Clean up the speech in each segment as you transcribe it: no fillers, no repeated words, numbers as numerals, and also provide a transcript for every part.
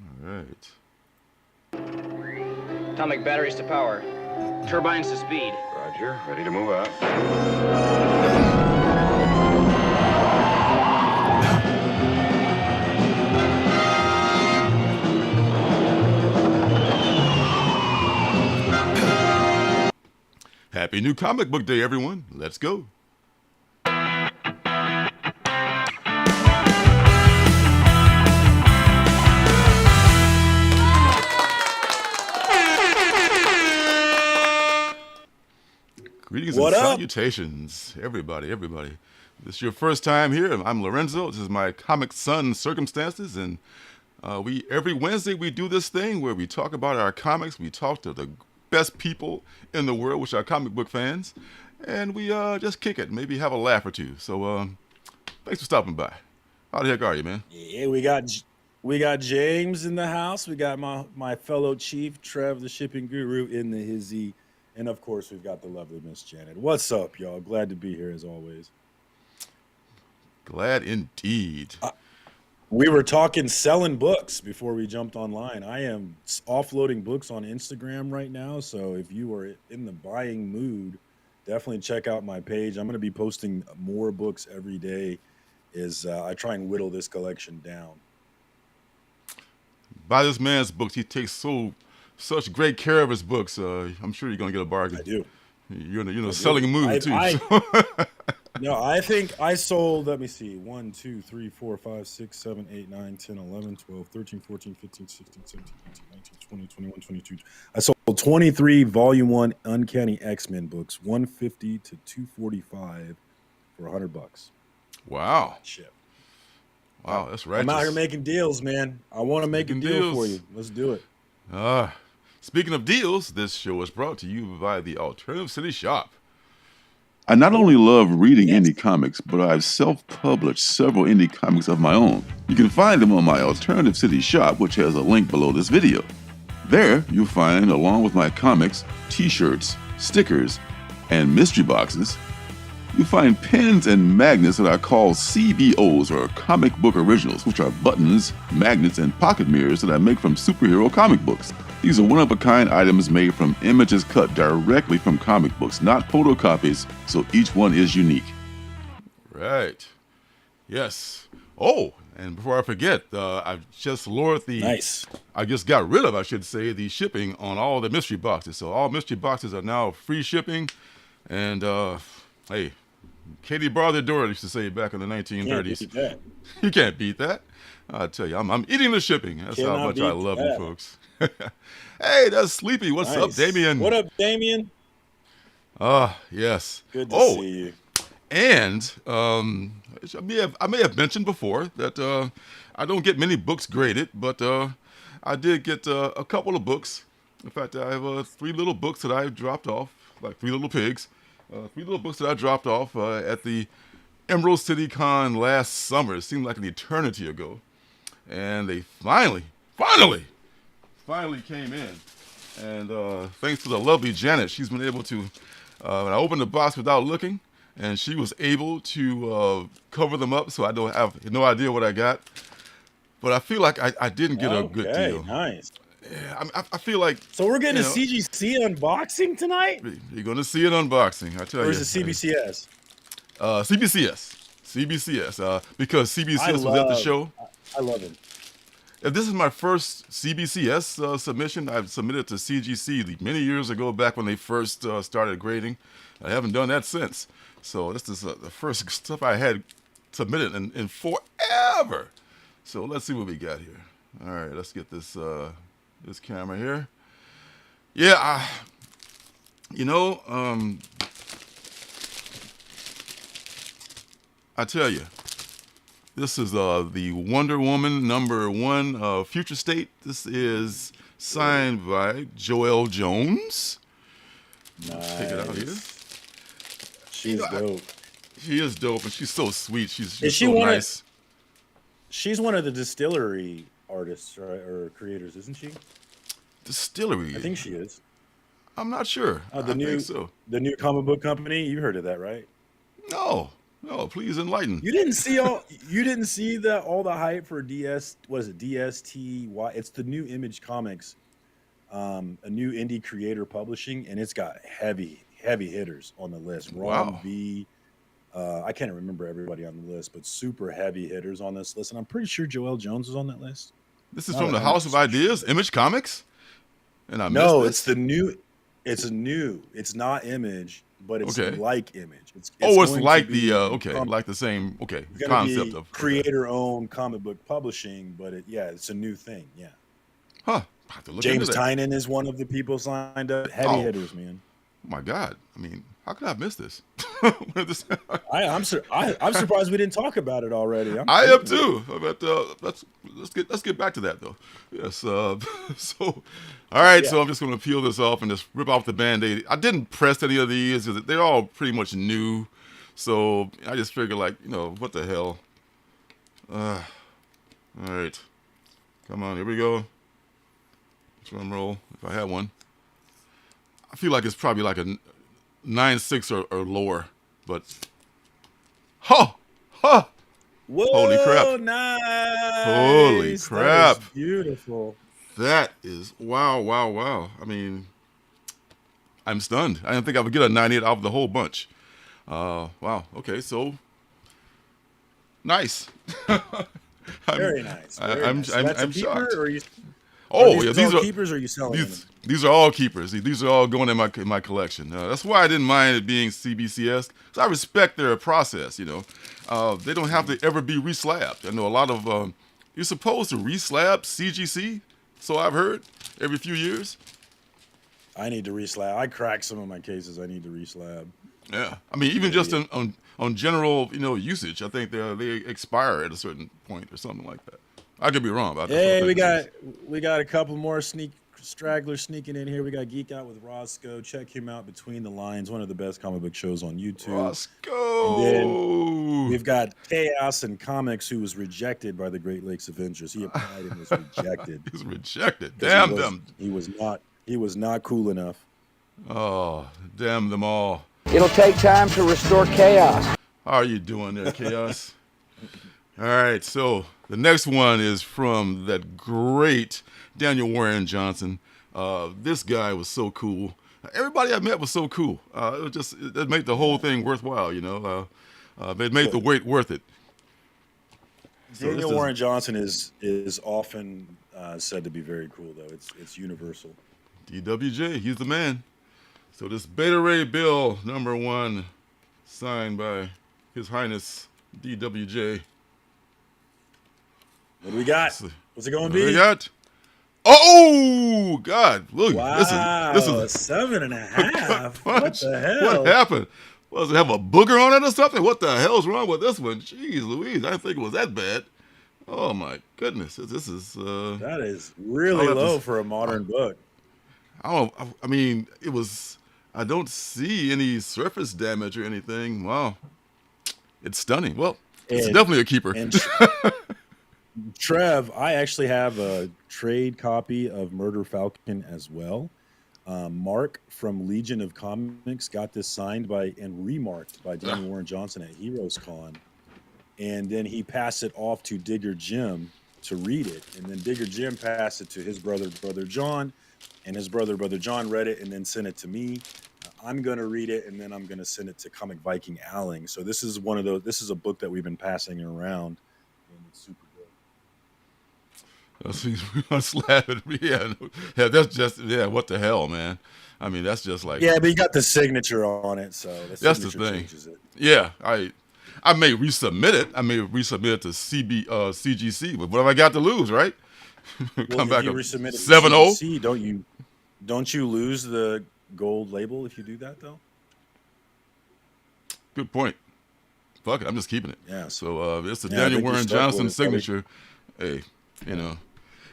All right. Atomic batteries to power. Turbines to speed. Roger. Ready to move out. Happy New Comic Book Day, everyone. Let's go. Greetings and salutations, everybody. This is your first time here. I'm Lorenzo. This is my comic son, Circumstances, and every Wednesday we do this thing where we talk about our comics. We talk to the best people in the world, which are comic book fans, and we just kick it, maybe have a laugh or two. So thanks for stopping by. How the heck are you, man? Yeah, we got James in the house. We got my fellow chief, Trev, the shipping guru, in the hizzy. And, of course, we've got the lovely Miss Janet. What's up, y'all? Glad to be here, as always. Glad indeed. We were talking selling books before we jumped online. I am offloading books on Instagram right now, so if you are in the buying mood, definitely check out my page. I'm going to be posting more books every day as I try and whittle this collection down. Buy this man's books. He takes such great care of his books. I'm sure you're gonna get a bargain. I do. You're in a selling mood too. No, I think I sold, let me see, 1, 2, 3, 4, 5, 6, 7, 8, 9, 10, 11, 12, 13, 14, 15, 16, 17, 18, 19, 20, 21, 22. I sold 23 Volume 1 Uncanny X-Men books, 150 to 245 for $100. Wow. Shit. Wow, that's right. I'm out here making deals, man. I want to make a deal for you. Let's do it. Speaking of deals, this show is brought to you by the Alternative City Shop. I not only love reading indie comics, but I've self-published several indie comics of my own. You can find them on my Alternative City Shop, which has a link below this video. There, you'll find, along with my comics, t-shirts, stickers, and mystery boxes, you'll find pins and magnets that I call CBOs, or comic book originals, which are buttons, magnets, and pocket mirrors that I make from superhero comic books. These are one-of-a-kind items made from images cut directly from comic books, not photocopies, so each one is unique. Right. Yes. Oh, and before I forget, I just lowered the... Nice. I just got rid of, I should say, the shipping on all the mystery boxes. So all mystery boxes are now free shipping. And, hey, Katie barred the door, used to say back in the 1930s. You can't beat that. I tell you, I'm eating the shipping. That's how much I love you folks. Hey, that's Sleepy. What's up, Damien? What up, Damien? Yes. Good to see you. And I may have mentioned before that I don't get many books graded, but I did get a couple of books. In fact, I have 3 little books that I dropped off, like 3 little pigs. 3 little books that I dropped off at the Emerald City Con last summer. It seemed like an eternity ago. And they finally came in. And thanks to the lovely Janet, she's been able to, when I opened the box without looking, and she was able to cover them up, so I don't have no idea what I got. But I feel like I didn't get a good deal. Nice. Yeah, I feel like... So we're getting a CGC unboxing tonight? You're going to see an unboxing, I tell you. Or is it CBCS? CBCS, because CBCS was at the show. I love it. This is my first CBCS submission. I've submitted to CGC many years ago, back when they first started grading. I haven't done that since. So this is the first stuff I had submitted in forever. So let's see what we got here. All right, let's get this this camera here. Yeah, I tell you, this is the Wonder Woman #1 Future State. This is signed by Joelle Jones. Nice. Take it out here. She's dope. She is dope, and she's so sweet. She's she so nice. She's one of the distillery artists, right, or creators, isn't she? Distillery. I think she is. I'm not sure. I think so. The new comic book company. You heard of that, right? No. Oh, please enlighten. You didn't see all the hype for DS. What is it? DSTY. It's the new Image Comics, a new indie creator publishing, and it's got heavy hitters on the list. Ron Wow. V. I can't remember everybody on the list, but super heavy hitters on this list, and I'm pretty sure Joel Jones is on that list. This is from the House of Ideas, Image Comics? And I No, missed it's this? the new. It's not Image, but it's Okay. like Image. It's It's going like to be like the same it's gonna concept be of creator-owned comic book publishing, but it's a new thing. Yeah. Huh. I have to look James into that. Tynan is one of the people signed up. Heavy hitters, man. Oh my God. I mean, how could I have missed this? I'm surprised we didn't talk about it already. I am too. But let's get back to that though. Yes. So, all right. Yeah. So I'm just going to peel this off and just rip off the Band-Aid. I didn't press any of these because they're all pretty much new. So I just figured, like, what the hell. All right. Come on. Here we go. Drum roll. If I had one. I feel like it's probably like a 9.6 or lower, but Whoa, holy crap! Nice. Holy crap! That is beautiful. That is wow! I mean, I'm stunned. I didn't think I would get a 98 out of the whole bunch. Wow. Okay, so nice. Very nice. I'm a keeper, shocked. or you? Oh yeah, these are keepers. Or are you selling them? These are all keepers. These are all going in my collection. That's why I didn't mind it being CBCS. Because I respect their process. They don't have to ever be reslabbed. I know a lot of you're supposed to reslab CGC. So I've heard every few years. I need to reslab. I cracked some of my cases. I need to reslab. Yeah, I mean even just on general usage, I think they expire at a certain point or something like that. I could be wrong about that. Hey, we got a couple more stragglers sneaking in here. We got Geek Out with Roscoe. Check him out, Between the Lines, one of the best comic book shows on YouTube. Roscoe. And then we've got Chaos and Comics, who was rejected by the Great Lakes Avengers. He applied and was rejected. He was rejected. Damn them. He was not cool enough. Oh, damn them all. It'll take time to restore chaos. How are you doing there, Chaos? All right, so the next one is from that great Daniel Warren Johnson. This guy was so cool. Everybody I met was so cool. It made the whole thing worthwhile, It made the wait worth it. So Daniel Warren Johnson is often said to be very cool, though. It's universal. DWJ, he's the man. So this Beta Ray Bill #1, signed by His Highness DWJ. What do we got? What's it going to be? We got. Oh God! Look, wow, this is 7.5. What the hell? What happened? Does it have a booger on it or something? What the hell's wrong with this one? Jeez Louise, I didn't think it was that bad. Oh my goodness, this is. That is really low for a modern book. I mean, it was. I don't see any surface damage or anything. Wow, it's stunning. Well, it's definitely a keeper. Trev, I actually have a trade copy of Murder Falcon as well. Mark from Legion of Comics got this signed by and remarked by Daniel Warren Johnson at Heroes Con. And then he passed it off to Digger Jim to read it. And then Digger Jim passed it to his brother John. And his brother John read it and then sent it to me. I'm going to read it and then I'm going to send it to Comic Viking Alling. So this is this is a book that we've been passing around. And it's super Yeah, that's just what the hell, man. I mean, that's just like but you got the signature on it, so that's the thing. Changes it. Yeah, I may resubmit it. I may resubmit it to CGC, but what have I got to lose, right? Come back up 7-0. Don't you lose the gold label if you do that though? Good point. Fuck it, I'm just keeping it. Yeah. So it's the Daniel Warren Johnson signature. Hey,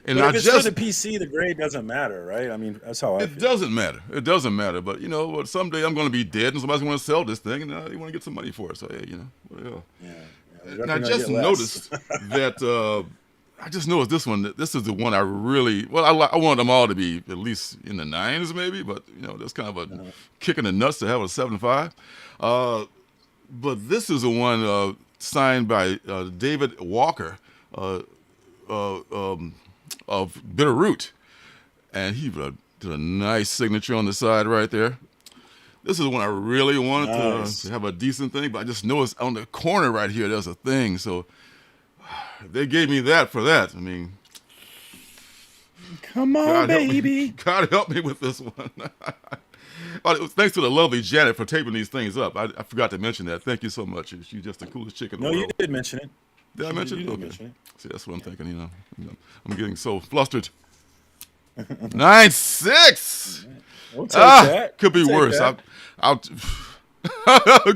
And but if it's for the PC, the grade doesn't matter, right? I mean, that's how I feel. It doesn't matter. It doesn't matter. But, someday I'm going to be dead and somebody's going to sell this thing and you want to get some money for it. So, hey, what the hell? Yeah. And I just noticed that, I just noticed this one. This is the one I really, I want them all to be at least in the 9s maybe, but, that's kind of a kick in the nuts to have a 7.5. But this is the one signed by David Walker of Bitterroot, and he did a nice signature on the side right there. This is the one I really wanted to have a decent thing, but I just noticed on the corner right here there's a thing, so they gave me that for that. I mean, come on, baby. God help me with this one. Thanks to the lovely Janet for taping these things up. I forgot to mention that. Thank you so much. She's just the coolest chick in the world. No, you did mention it. Did I mention it? You did Okay. mention it. See, that's what I'm thinking. You know, I'm getting so flustered. 9.6. We'll take that. Could be We'll worse. take I'll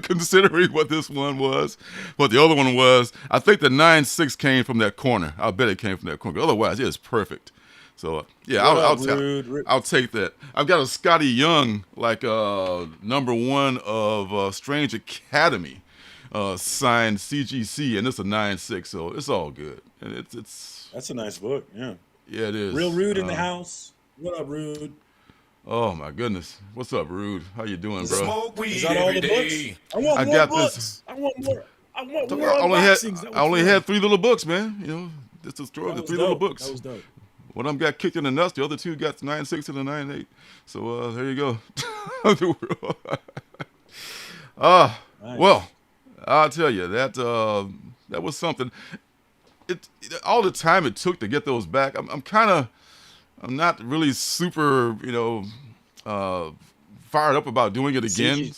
considering what this one was, what the other one was. I think the 9.6 came from that corner. I bet it came from that corner. Otherwise, it is perfect. So yeah, I'll take that. I've got a Scotty Young, like #1 of Strange Academy, signed CGC, and it's a 9.6, so it's all good. And it's That's a nice book. Yeah. Yeah, it is. Real Rude in the house. What up, Rude? Oh my goodness, what's up, Rude? How you doing, bro? Smoke weed Is that all the every books? I want I more got books. this. I want more. I want more I unboxings. only had 3 little books, man. You know, this is the That was 3 little dope. books. That was dope. One of them got kicked in the nuts. The other 2 got 9.6 and a 9.8. So there you go. Nice. Well, I'll tell you that that was something. It all the time it took to get those back. I'm not really super fired up about doing it again.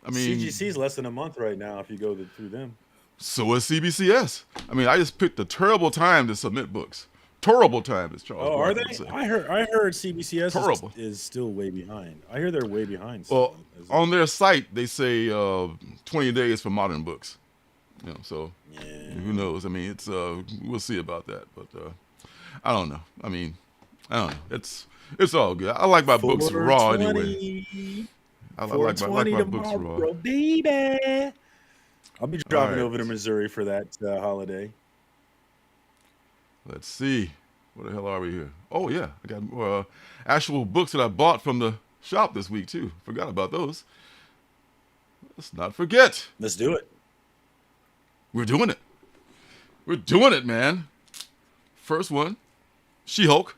I mean, CGC is less than a month right now if you go through them. so is CBCS. I mean, I just picked a terrible time to submit books. Terrible time, as Charles. Oh, are Barkley they? would say. I heard CBCS Terrible. is still way behind. I hear they're way behind. Well, still. on their site they say 20 days for modern books. You know, so who knows? I mean, it's we'll see about that, but I don't know. I mean, I don't know. It's all good. I like my books raw anyway. I like my books raw. Baby. I'll be dropping right. over to Missouri for that holiday. Let's see. Where the hell are we here? Oh yeah, I got more actual books that I bought from the shop this week too. Forgot about those. Let's not forget. Let's do it. We're doing it. We're doing it, man. First one, She-Hulk.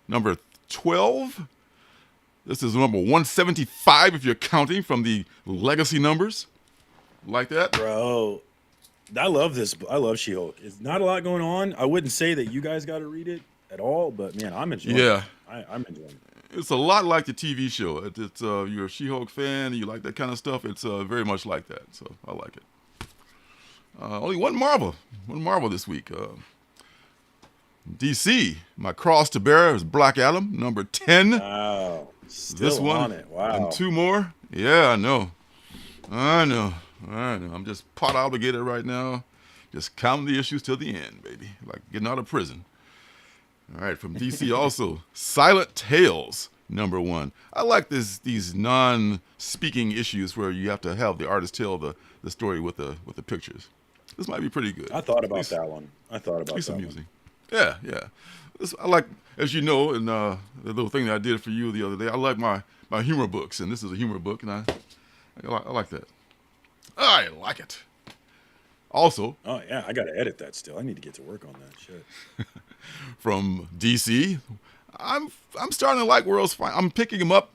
Number 12. This is number 175 if you're counting from the legacy numbers. Like that? Bro, I love this. I love She-Hulk. It's not a lot going on. I wouldn't say that you guys got to read it at all, but man, I'm enjoying it. I'm enjoying it. It's a lot like the TV show. It's you're a She-Hulk fan and you like that kind of stuff. It's very much like that, so I like it. Only one Marvel this week. DC, my cross to bear is Black Adam, number 10. Wow. Still This one on it. Wow. and 2 more. Yeah, I know. I'm just pot obligated right now. Just counting the issues till the end, baby. Like getting out of prison. All right, from DC also, Silent Tales, number 1. I like these non-speaking issues where you have to have the artist tell the story with the pictures. This might be pretty good. I thought about that one. At least amusing. Yeah. I like, as you know, and the little thing that I did for you the other day. I like my humor books, and this is a humor book, and I like that. I like it. Also, Oh yeah, I gotta edit that still. I need to get to work on that shit. from DC, I'm starting to like World's Fine. I'm picking them up,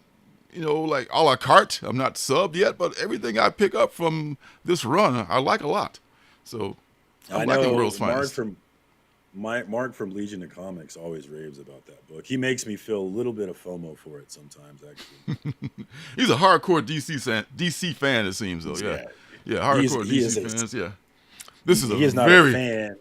like a la carte. I'm not subbed yet, but everything I pick up from this run, I like a lot. So I'm liking World's Finest. Mark from Legion of Comics always raves about that book. He makes me feel a little bit of FOMO for it sometimes, actually. He's a hardcore DC fan, it seems, though. Yeah, hardcore DC fans. Yeah, this is He is not a fan.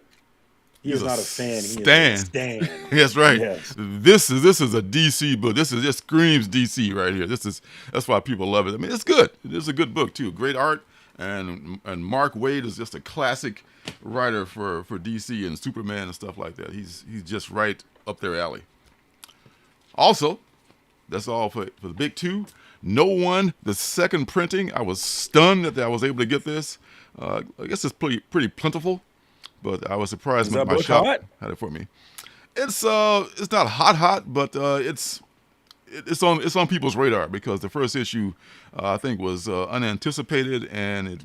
He is not a fan. He stan. is a stan. That's right. Yes. This is a DC book. This just screams DC right here. That's why people love it. I mean, it's good. It is a good book too. Great art, and Mark Waid is just a classic writer for DC and Superman and stuff like that. He's just right up their alley. Also, that's all for the big 2. No One, the second printing. I was stunned that I was able to get this. I guess it's pretty plentiful, but I was surprised when my shop had it for me. It's not hot, but it's it's on people's radar because the first issue I think was unanticipated and it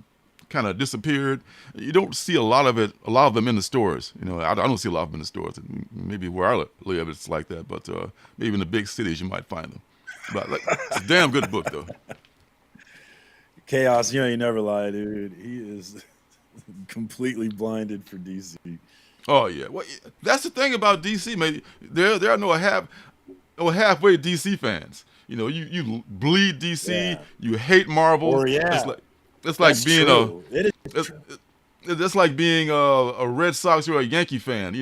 kind of disappeared. You don't see a lot of them in the stores. I don't see a lot of them in the stores. Maybe where I live it's like that, but maybe in the big cities you might find them. But it's a damn good book though. Chaos, you never lie, dude. He is completely blinded for DC. Oh yeah, well that's the thing about DC, man. There are no halfway DC fans. You bleed DC, Yeah. you hate Marvel. Or yeah, it's like that's being true. It is true. That's like being a Red Sox or a Yankee fan.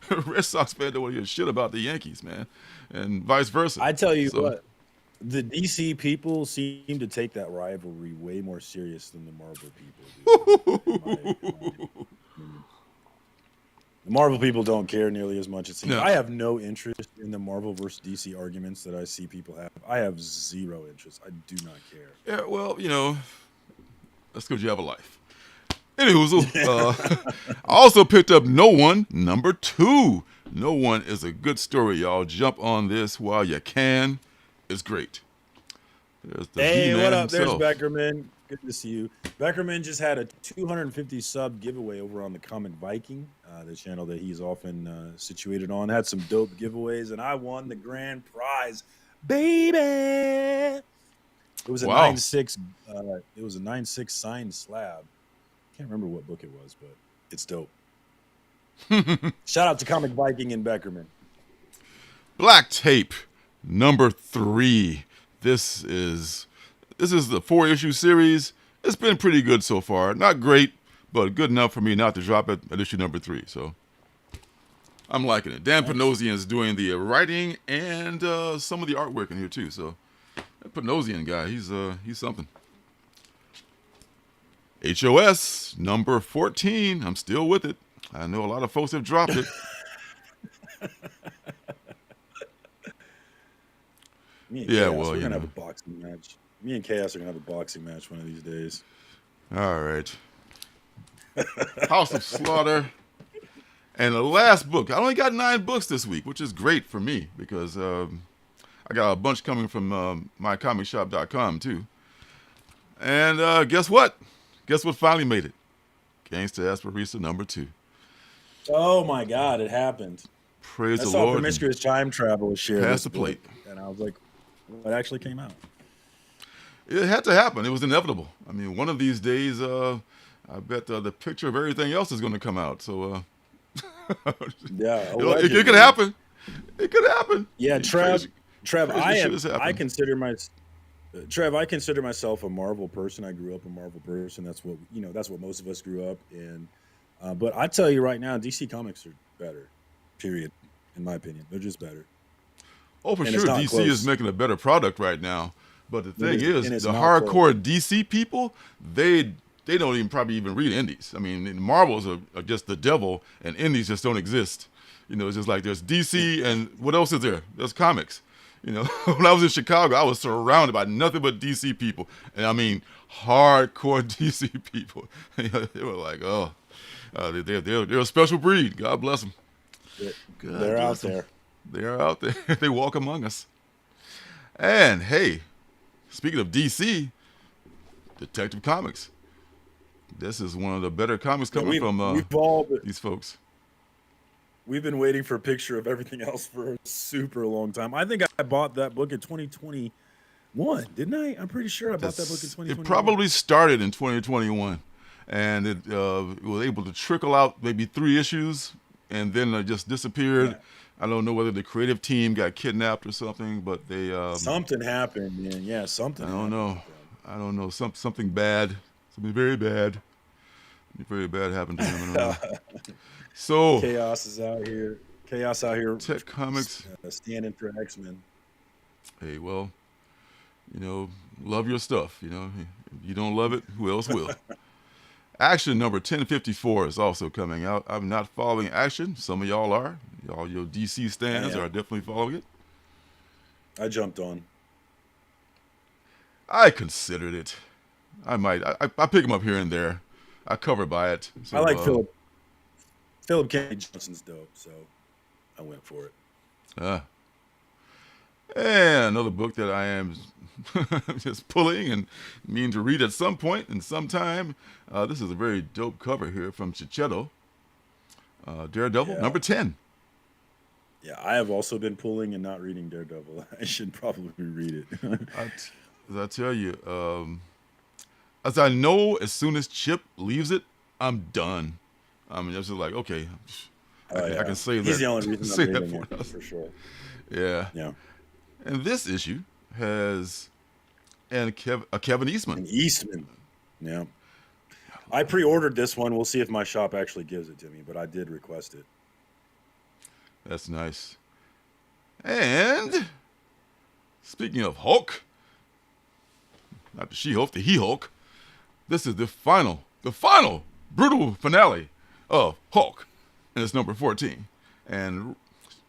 A Red Sox fan don't want to hear shit about the Yankees, man, and vice versa. I tell you what, the DC people seem to take that rivalry way more serious than the Marvel people do. The Marvel people don't care nearly as much, it seems. No. I have no interest in the Marvel versus DC arguments that I see people have. I have zero interest. I do not care. Yeah, well, that's because you have a life. Anywho, I also picked up No One #2. No One is a good story, y'all. Jump on this while you can. It's great. There's the Hey, He-Man what up? himself. There's Beckerman. Good to see you. Beckerman just had a 250 sub giveaway over on the Comic Viking, the channel that he's often situated on. Had some dope giveaways, and I won the grand prize, baby. It was a Wow. 9.6. It was a 9.6 signed slab. Can't remember what book it was, but it's dope. Shout out to Comic Viking and Beckerman. Black Tape #3. This is the 4-issue series. It's been pretty good so far. Not great, but good enough for me not to drop it at issue #3. So I'm liking it. Dan Panosian is doing the writing and some of the artwork in here too. So that Panosian guy, he's something. HOS #14. I'm still with it. I know a lot of folks have dropped it. Me and Yeah, Chaos, well, we're you gonna know. have a boxing match. Me and Chaos are gonna have a boxing match one of these days. All right. House of Slaughter. And the last book. I only got 9 books this week, which is great for me because I got a bunch coming from mycomicshop.com too. And guess what? Guess what finally made it? Gangsta Asperisa #2. Oh my God, it happened. Praise I the saw Lord. Promiscuous Time Travel share Pass this the plate. book, and I was like, "What actually came out?" It had to happen. It was inevitable. I mean, one of these days, I bet the picture of everything else is going to come out. So, Yeah, it could happen. It could happen. Yeah, It's Trev, crazy shit has happened. I consider myself a Marvel person. I grew up a Marvel person. That's what That's what most of us grew up in. But I tell you right now, DC Comics are better. Period. In my opinion, they're just better. Oh, for And sure, it's not DC close. is making a better product right now. But the thing and is, it's the not hardcore DC people, they don't even probably even read indies. I mean, Marvels are just the devil, and indies just don't exist. It's just like there's DC, and what else is there? There's comics. When I was in Chicago, I was surrounded by nothing but DC people, and I mean hardcore DC people. They were like, oh, they're a special breed. God bless them. They're out there. They are out there. They walk among us. And hey, speaking of DC, Detective Comics. This is one of the better comics coming from these folks. We've been waiting for a picture of everything else for a super long time. I think I bought that book in 2021, didn't I? I'm pretty sure I bought that book in 2021. It probably started in 2021, and it was able to trickle out maybe 3 issues, and then it just disappeared. Yeah. I don't know whether the creative team got kidnapped or something, but they something happened, man. Yeah, something. I don't know. Something bad. Something very bad. Very bad happened to him. I don't know. So Chaos is out here. Chaos out here. Tech Comics Standing for X-Men. Hey, well, love your stuff. If you don't love it, who else will? Action number 1054 is also coming out. I'm not following Action. Some of y'all are. All your DC stands are definitely following it. I jumped on. I considered it. I might. I pick them up here and there. I cover by it. So, I like Philip K. Johnson's dope, so I went for it. And another book that I am just pulling and mean to read at some point and sometime. This is a very dope cover here from Chichetto. Daredevil, number 10. Yeah, I have also been pulling and not reading Daredevil. I should probably read it. As I tell you, as I know, as soon as Chip leaves it, I'm done. I mean, it's just like, okay, I can say that. He's the only reason say I'm that reading for it, us. for sure. Yeah. Yeah. And this issue has a Kevin Eastman. An Eastman. Yeah. I pre-ordered this one. We'll see if my shop actually gives it to me, but I did request it. That's nice. And speaking of Hulk, not the She-Hulk, the He-Hulk, this is the final brutal finale of Hulk, and it's number 14. And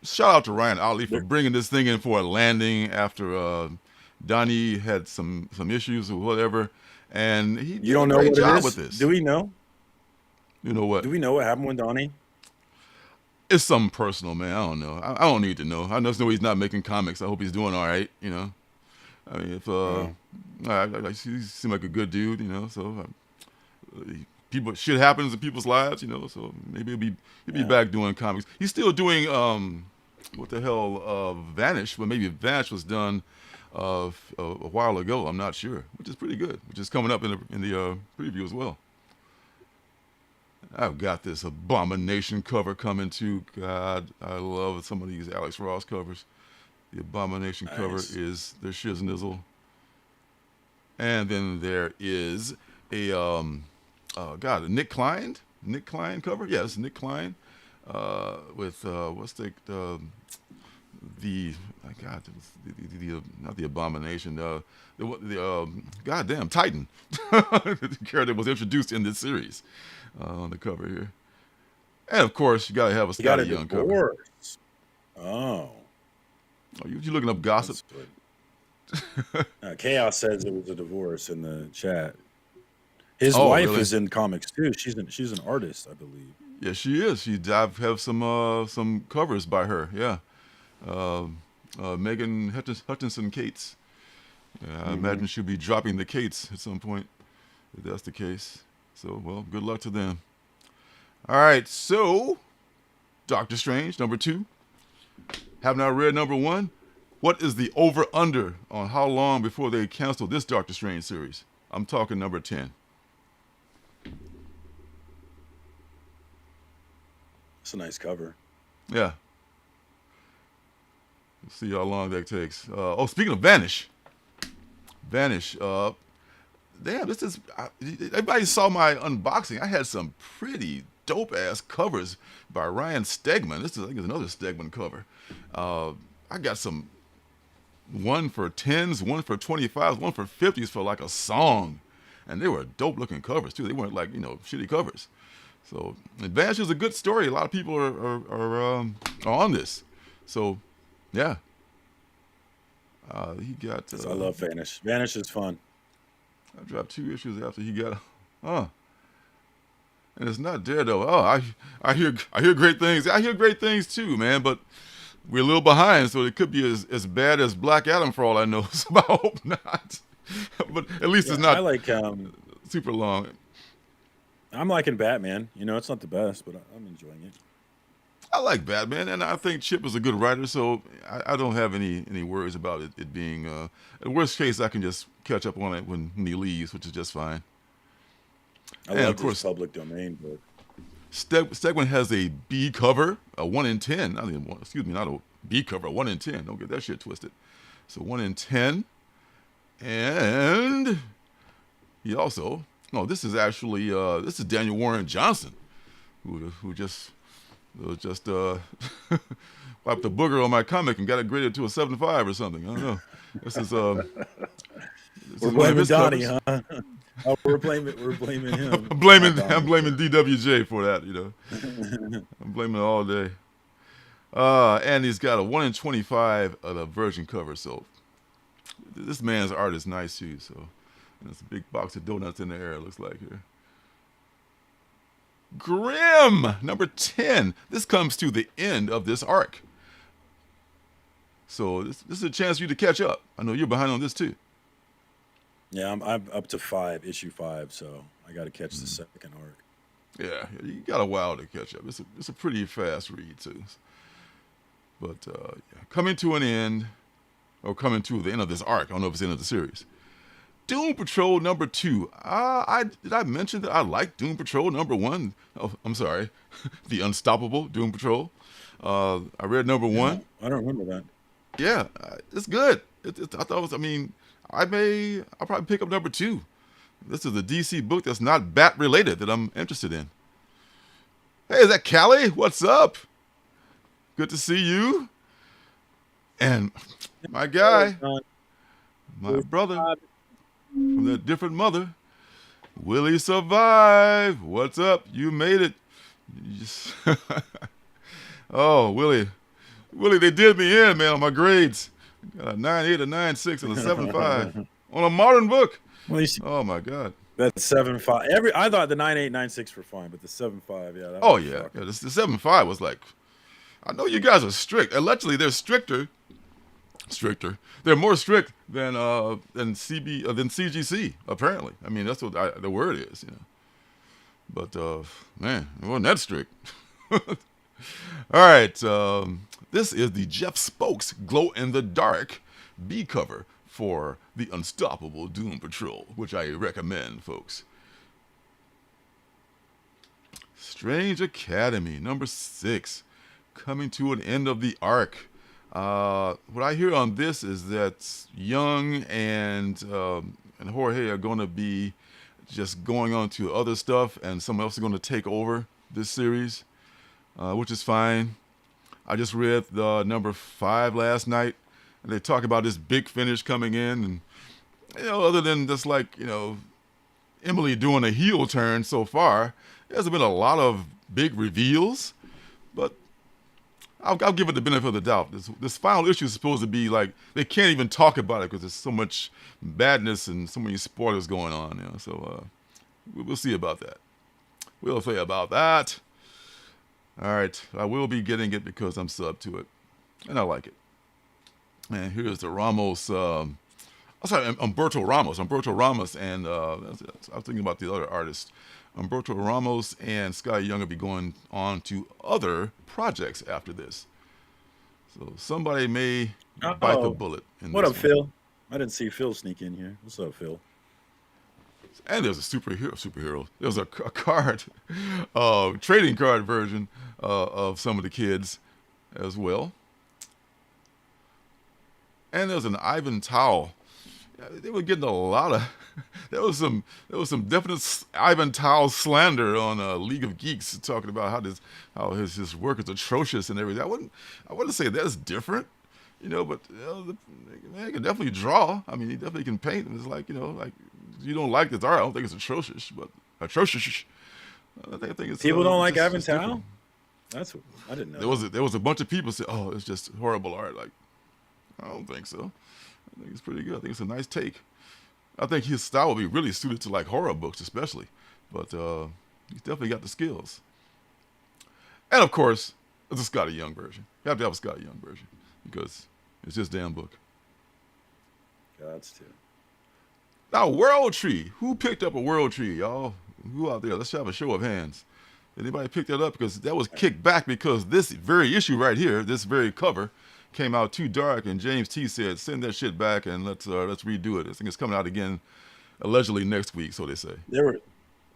shout out to Ryan Otley for bringing this thing in for a landing after Donnie had some issues or whatever, and he did a great job with this. Do we know? You know what? Do we know what happened with Donnie? It's something personal, man. I don't know. I don't need to know. I just know he's not making comics. I hope he's doing all right, you know. I mean, if he seems like a good dude, you know. So shit happens in people's lives, you know. So maybe he'll be back doing comics. He's still doing Vanish, but maybe Vanish was done a while ago. I'm not sure, which is pretty good. Which is coming up in the preview as well. I've got this Abomination cover coming too. God, I love some of these Alex Ross covers. The Abomination cover is their shiznizzle. And then there is a Nick Klein cover. Yeah, it's Nick Klein with what's the not the Abomination, the goddamn Titan, the character was introduced in this series on the cover here. And of course, you gotta have a Scotty Young cover. Oh, you looking up gossip? Chaos says it was a divorce in the chat. His wife is in comics too. She's an artist, I believe. Yeah, she is. I have some covers by her. Yeah, Megan Hutchinson Cates. Yeah, I imagine she'll be dropping the Cates at some point if that's the case. So, well, good luck to them. All right, so Doctor Strange, number 2. Have not read number 1. What is the over-under on how long before they cancel this Doctor Strange series? I'm talking number 10. It's a nice cover. Yeah. We'll see how long that takes. Speaking of Vanish. Damn, everybody saw my unboxing. I had some pretty dope-ass covers by Ryan Stegman. I think it's another Stegman cover. I got some, one for 10s, one for 25s, one for 50s for like a song. And they were dope-looking covers, too. They weren't like, shitty covers. So, Vanish is a good story. A lot of people are on this. So, yeah. He got... I love Vanish. Vanish is fun. I dropped 2 issues after he got... And it's not Daredevil. I hear great things. I hear great things, too, man. But we're a little behind, so it could be as bad as Black Adam for all I know. So I hope not. But at least it's not I like super long. I'm liking Batman. It's not the best, but I'm enjoying it. I like Batman, and I think Chip is a good writer, so I don't have any worries about it being... in worst case, I can just catch up on it when he leaves, which is just fine. I love this public domain book. Stegman has a B cover, a 1 in 10. Not a B cover, a 1 in 10. Don't get that shit twisted. So 1 in 10. And he also... No, this is actually... this is Daniel Warren Johnson, who just wiped the booger on my comic and got it graded to a 7.5 or something. I don't know. This is... we're blaming Donnie, huh? Oh, we're blaming him. I'm blaming DWJ for that, I'm blaming it all day. And he's got a 1 in 25 of the Virgin cover, so this man's art is nice too. So there's a big box of donuts in the air, it looks like here. Grimm, number 10. This comes to the end of this arc. So this is a chance for you to catch up. I know you're behind on this too. Yeah, I'm up to issue 5, so I got to catch the second arc. Yeah, you got a while to catch up. It's a pretty fast read too. But yeah, coming to an end, or coming to the end of this arc. I don't know if it's the end of the series. Doom Patrol number 2. Did I mention that I like Doom Patrol number 1? Oh, I'm sorry, the Unstoppable Doom Patrol. I read number 1. I don't remember that. Yeah, it's good. I thought it was. I mean, I'll probably pick up number 2. This is a DC book that's not Bat related that I'm interested in. Hey, is that Callie? What's up? Good to see you. And my guy, my brother from that different mother, Willie survived. What's up? You made it. You just oh, Willie, they did me in, man, on my grades. Got a 9.8, a 9.6, and a 7.5 on a modern book. Well, oh my God. That's 7.5. I thought the 9.8, 9.6 were fine, but the 7.5, yeah. Oh yeah, the 7.5 was like. I know you guys are strict. Allegedly, they're stricter. They're more strict than CGC. Apparently, I mean that's what the word is, you know. But man, it wasn't that strict. All right, this is the Jeff Spokes Glow in the Dark B cover for the Unstoppable Doom Patrol, which I recommend, folks. Strange Academy number 6. Coming to an end of the arc. What I hear on this is that Young and Jorge are going to be just going on to other stuff, and someone else is going to take over this series, which is fine. I just read the number 5 last night, and they talk about this big finish coming in, and other than just like Emily doing a heel turn so far, there's been a lot of big reveals, but. I'll give it the benefit of the doubt. This final issue is supposed to be like they can't even talk about it because there's so much badness and so many spoilers going on. So we'll see about that. We'll see about that. All right, I will be getting it because I'm sub to it, and I like it. And here's the Ramos. I'm sorry, Humberto Ramos. Humberto Ramos, and I was thinking about the other artist. Humberto Ramos and Sky Young will be going on to other projects after this. So somebody may bite the bullet. What up, Phil? I didn't see Phil sneak in here. What's up, Phil? And there's a superhero. There's a card, trading card version of some of the kids as well. And there's an Ivan Towel. They were getting a lot of. There was some definite Ivan Towel slander on League of Geeks, talking about how his work is atrocious and everything. I wouldn't say that's different, but the man can definitely draw. I mean, he definitely can paint. It's like like you don't like this art. I don't think it's atrocious, but atrocious. I think it's people don't like Ivan Towel. That's what I didn't know. There was a bunch of people say, "Oh, it's just horrible art." Like, I don't think so. I think it's pretty good. I think it's a nice take. I think his style would be really suited to like horror books, especially. But he's definitely got the skills. And of course, it's a Scotty Young version. You have to have a Scotty Young version because it's his damn book. Gots to. Now, World Tree. Who picked up a World Tree, y'all? Who out there? Let's have a show of hands. Anybody pick that up? Because that was kicked back because this very issue right here, this very cover, came out too dark, and James T said, "Send that shit back and let's redo it." I think it's coming out again, allegedly next week, so they say. There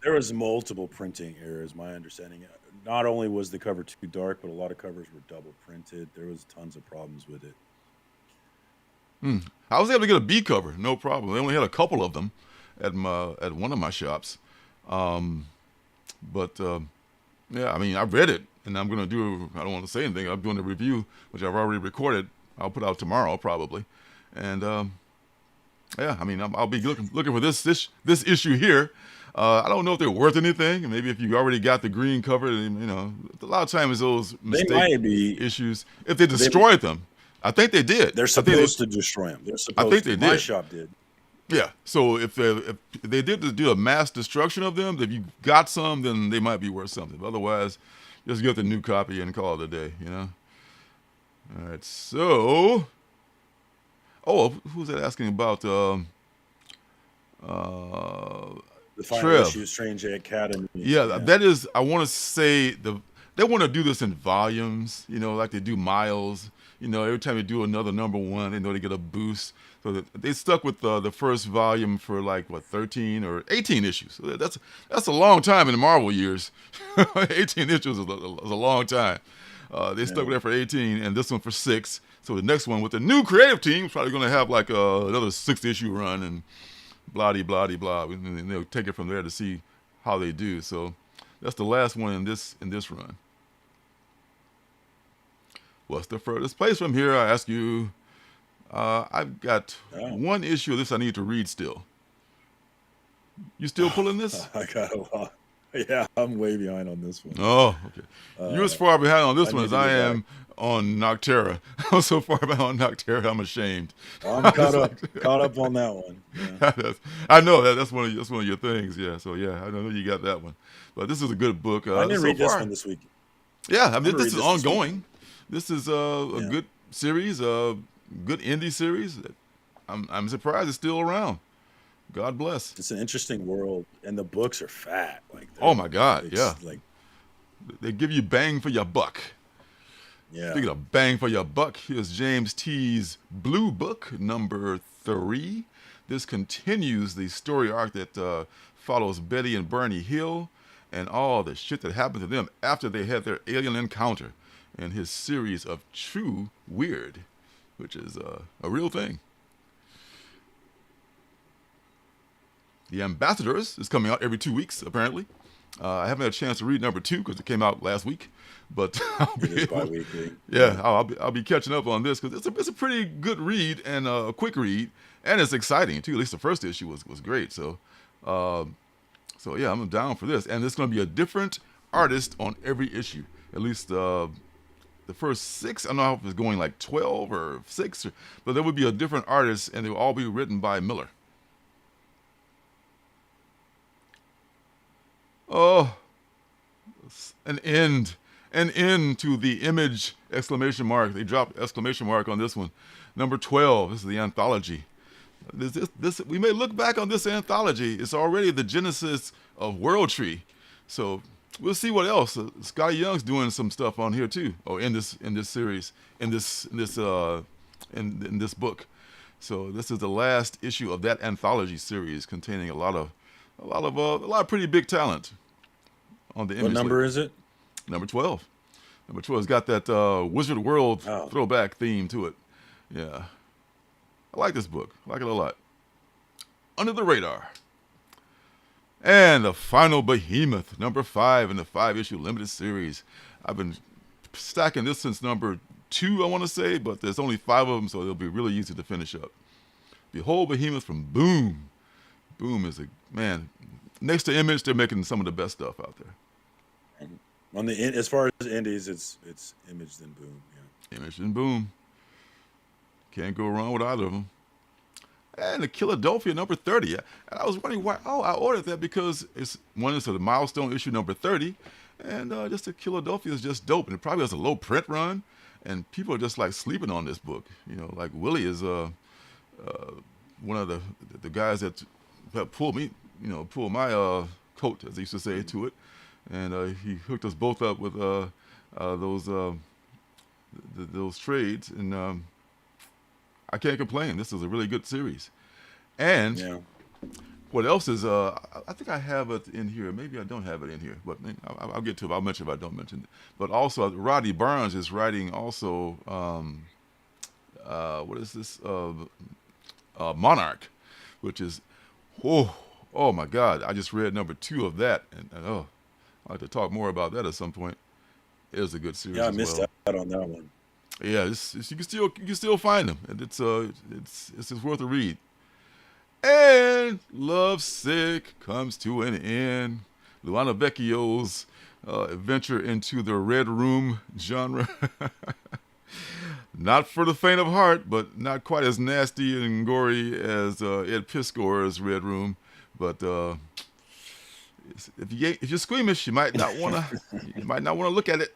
was multiple printing errors. My understanding, not only was the cover too dark, but a lot of covers were double printed. There was tons of problems with it. I was able to get a B cover, no problem. They only had a couple of them at one of my shops, but yeah, I mean, I read it. And I'm going to do, I don't want to say anything. I'm doing a review, which I've already recorded. I'll put out tomorrow, probably. And, yeah, I mean, I'll be looking for this issue here. I don't know if they're worth anything. Maybe if you already got the green cover, a lot of times those mistake issues, if they destroyed them, I think they did. They're supposed to destroy them. They're supposed I think they did. My shop did. Yeah, so if they did do a mass destruction of them, if you got some, then they might be worth something. But otherwise, just get the new copy and call it a day, All right, so Oh, who's that asking about? The final Trev. issue, Strange Academy. Yeah, that is. I want to say they want to do this in volumes. Like they do Miles. Every time they do another #1, they know they get a boost. So they stuck with the first volume for 13 or 18 issues. So that's a long time in the Marvel years. 18 issues is a long time. They stuck with that for 18, and this one for 6. So the next one with the new creative team is probably going to have another 6-issue run and blah blah blah. And they'll take it from there to see how they do. So that's the last one in this run. What's the furthest place from here? I ask you. I've got one issue of this I need to read still. You still pulling this? I got a lot. Yeah, I'm way behind on this one. Oh, okay. You're as far behind on this one as I am on Nocterra. I'm so far behind on Nocterra, I'm ashamed. I'm caught up on that one. Yeah. I know that's one of your things. Yeah. So yeah, I know you got that one. But this is a good book. I didn't read this one this week. Yeah, I mean this is ongoing. This is a good series, good indie series. I'm surprised it's still around. God bless. It's an interesting world, and the books are fat. Oh my God, yeah. They give you bang for your buck. Yeah. Speaking of bang for your buck, here's James T's Blue Book #3. This continues the story arc that follows Betty and Bernie Hill and all the shit that happened to them after they had their alien encounter in his series of True Weird, which is a real thing. The Ambassadors is coming out every 2 weeks, apparently. I haven't had a chance to read #2 because it came out last week, but bi-weekly. Yeah, I'll be catching up on this because it's a pretty good read and a quick read, and it's exciting too. At least the first issue was great. So yeah, I'm down for this, and it's going to be a different artist on every issue. At least the first 6. I don't know if it's going 12 or 6, but there would be a different artist, and they will all be written by Miller. Oh, an end to the Image ! They dropped ! On this one. #12. This is the anthology. This we may look back on this anthology. It's already the genesis of World Tree, so we'll see what else. Scotty Young's doing some stuff on here too. Oh, in this series, in this book. So this is the last issue of that anthology series, containing a lot of pretty big talent on the Image. What number is it? #12. #12's got that Wizard World throwback theme to it. Yeah. I like this book. I like it a lot. Under the Radar. And the final behemoth, #5 in the 5-issue limited series. I've been stacking this since #2, I want to say, but there's only 5 of them, so it'll be really easy to finish up. Behold Behemoth from Boom. Boom is next to Image, they're making some of the best stuff out there. On the as far as indies, it's Image then Boom. Yeah. Image and Boom. Can't go wrong with either of them. And the Philadelphia #30. And I was wondering why. Oh, I ordered that because it's a milestone issue #30, and just the Philadelphia is just dope, and it probably has a low print run, and people are just sleeping on this book. Willie is one of the guys that pulled my coat, as they used to say, to it, and he hooked us both up with those trades, and I can't complain. This is a really good series. And what else is, I think I have it in here. Maybe I don't have it in here, but I'll get to it. I'll mention it if I don't mention it. But also, Rodney Barnes is writing also, what is this? Monarch, which is, oh my God. I just read #2 of that. And I'd like to talk more about that at some point. It was a good series. Yeah, I missed out on that one. Yeah, you can still find them, and it's just worth a read. And Lovesick comes to an end. Luana Vecchio's adventure into the Red Room genre. Not for the faint of heart, but not quite as nasty and gory as Ed Piskor's Red Room. But if you're squeamish, you might not want to look at it.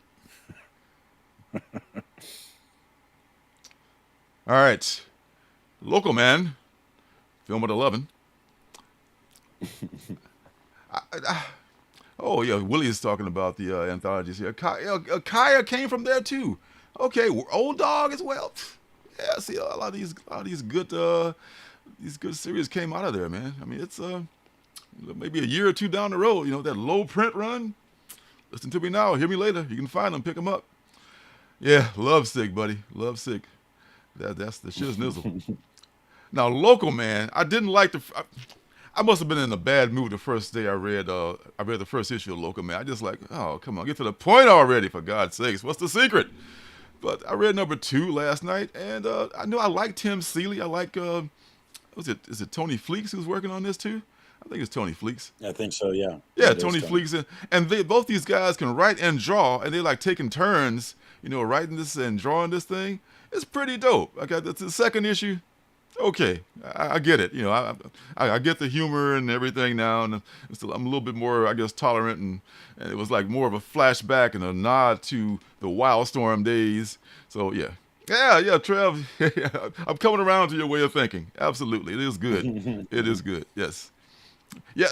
All right. Local Man, film at 11. Oh, yeah, Willie is talking about the anthologies here. Kaya came from there, too. Okay, Old Dog as well. Yeah, see, a lot of these good series came out of there, man. I mean, it's maybe a year or two down the road, that low print run. Listen to me now, hear me later. You can find them, pick them up. Yeah, Lovesick, buddy. Lovesick. That's the shiz-nizzle. Now, Local Man, I didn't like I must have been in a bad mood the first day I read the first issue of Local Man. I just like, oh, come on, get to the point already, for God's sakes. What's the secret? But I read number 2 last night, and I know I like Tim Seeley. I like, is it Tony Fleeks who's working on this too? I think it's Tony Fleeks. I think so, yeah. Yeah, Tony Fleeks. And both these guys can write and draw, and they like taking turns, writing this and drawing this thing. It's pretty dope. Okay, that's the second issue. Okay, I get it. I get the humor and everything now, and I'm a little bit more, I guess, tolerant, and it was like more of a flashback and a nod to the Wildstorm days. So yeah, Trev, I'm coming around to your way of thinking. Absolutely, it is good. It is good. Yes. I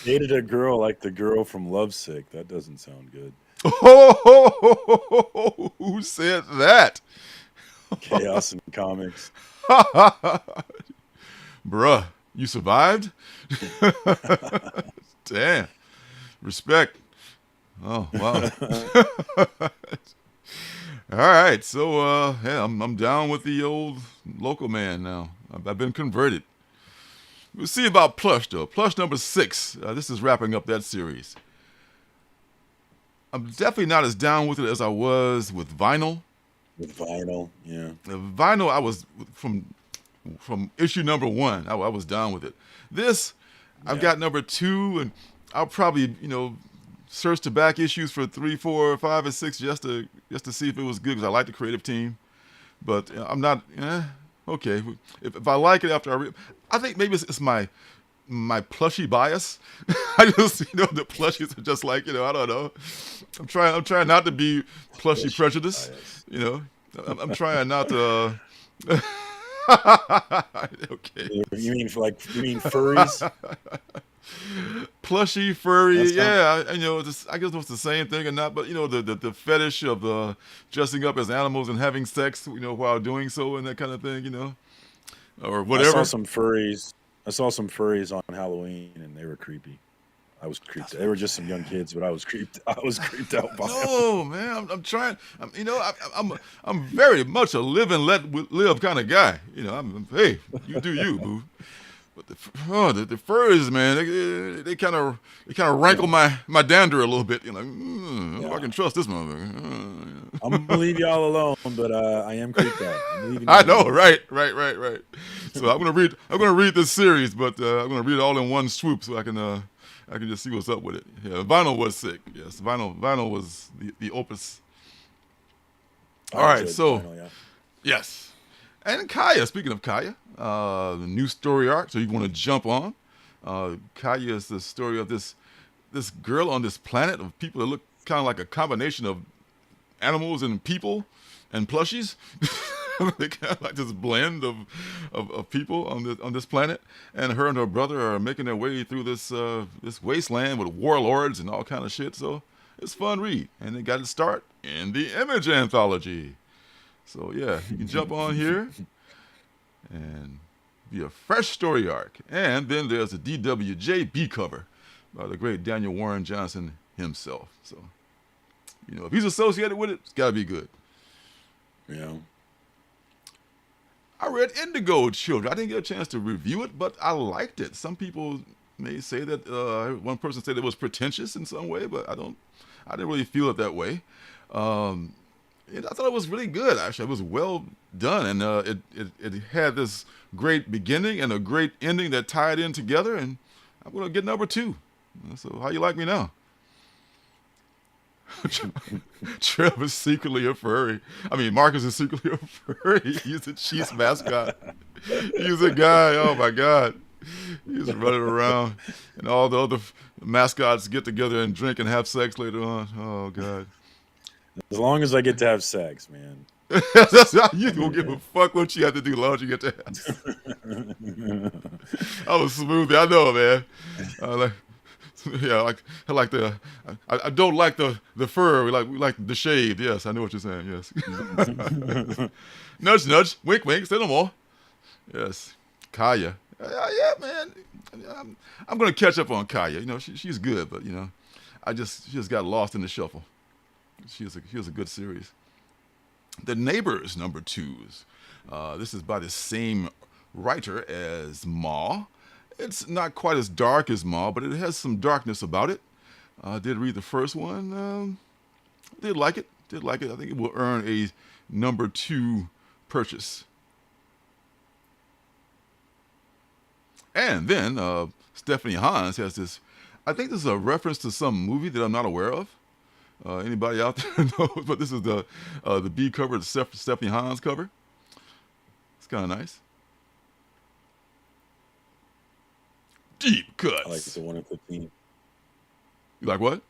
dated a girl like the girl from Lovesick. That doesn't sound good. Oh, who said that? Chaos in comics. Bruh, you survived? Damn. Respect. Oh, wow. All right, so I'm down with the old Local Man now. I've been converted. We'll see about Plush, though. Plush number 6. This is wrapping up that series. I'm definitely not as down with it as I was with Vinyl. With Vinyl, yeah. Vinyl, I was from issue number 1. I was down with it. This, I've got number 2, and I'll probably search the back issues for 3, 4, 5, and 6 just to see if it was good, because I like the creative team. But I'm not. Okay, if I like it after I read, I think maybe it's my plushy bias. I just the plushies are just like I don't know. I'm trying not to be plushy prejudiced. I'm trying not to. Okay. You mean furries? Plushy, furry, yeah. I guess it's the same thing or not, but the fetish of the dressing up as animals and having sex, while doing so and that kind of thing, or whatever. I saw some furries on Halloween, and they were creepy. I was creeped. They were just some young kids, but I was creeped out by them. No, man, I'm trying. I'm very much a live and let live kind of guy. Hey, you do you, boo. But the furs, man, they kind of rankle my dander a little bit. I can trust this motherfucker. I'm gonna leave y'all alone, but I am creeped out. I know, right. So I'm gonna read this series, but I'm gonna read it all in one swoop, so I can just see what's up with it. Yeah, Vinyl was sick. Yes, Vinyl was the opus. All right, so Vinyl, yeah. Yes. And Kaya, speaking of Kaya, the new story arc, so you want to jump on. Kaya is the story of this girl on this planet of people that look kind of like a combination of animals and people and plushies. They kind of like this blend of people on this planet. And her and her brother are making their way through this wasteland with warlords and all kind of shit. So it's a fun read. And they got to start in the Image anthology. So, yeah, you can jump on here and be a fresh story arc. And then there's a DWJ B cover by the great Daniel Warren Johnson himself. So, if he's associated with it, it's got to be good. Yeah. I read Indigo Children. I didn't get a chance to review it, but I liked it. Some people may say that, one person said it was pretentious in some way, but I didn't really feel it that way. And I thought it was really good, actually. It was well done, and it had this great beginning and a great ending that tied in together, and I'm going to get number 2. So how you like me now? Trevor's secretly a furry. I mean, Marcus is secretly a furry. He's the Chiefs mascot. He's a guy, oh my God. He's running around, and all the other mascots get together and drink and have sex later on. Oh, God. As long as I get to have sex, man. You don't give a fuck what you have to do as long as you get the house. I was smooth. I know, man. Like, yeah, I like the. I don't like the fur. We like the shade. Yes, I know what you're saying. Yes. Nudge, nudge. Wink, wink. Say no more. Yes. Kaya. Yeah, man. I'm gonna catch up on Kaya. You know, she's good, but you know, she just got lost in the shuffle. She was a good series. The Neighbors #2s. This is by the same writer as Ma. It's not quite as dark as Ma, but it has some darkness about it. I did read the first one. Did like it. I think it will earn a #2 purchase. And then Stephanie Hans has this. I think this is a reference to some movie that I'm not aware of. Anybody out there knows? But this is the B cover, the Stephanie Hans cover. It's kind of nice. Deep cuts. I like the 1 in 15. You like what?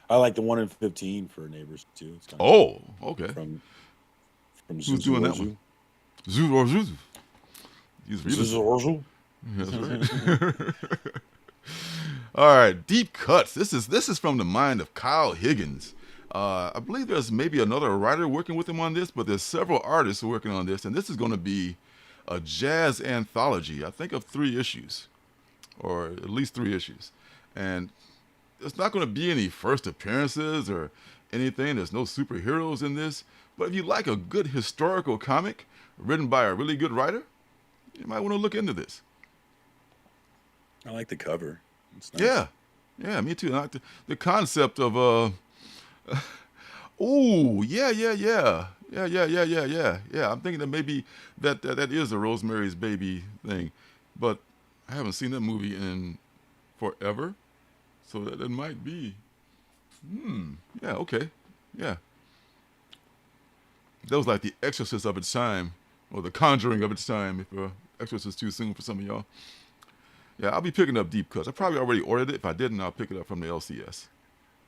I like the 1 in 15 for Neighbors too. It's kind of okay. From who's doing that one? Zuzu. Zuzu. That's right. All right, Deep Cuts. This is from the mind of Kyle Higgins. I believe there's maybe another writer working with him on this, but there's several artists working on this, and this is going to be a jazz anthology. I think of 3 issues, or at least 3 issues, and there's not going to be any first appearances or anything. There's no superheroes in this, but if you like a good historical comic written by a really good writer, you might want to look into this. I like the cover. It's nice. Yeah, me too. I like the concept of yeah. I'm thinking that maybe that is a Rosemary's Baby thing, but I haven't seen that movie in forever, so that might be. Yeah. Okay. Yeah. That was like the Exorcist of its time, or the Conjuring of its time. If Exorcist too soon for some of y'all. Yeah, I'll be picking up Deep Cuts. I probably already ordered it. If I didn't, I'll pick it up from the LCS.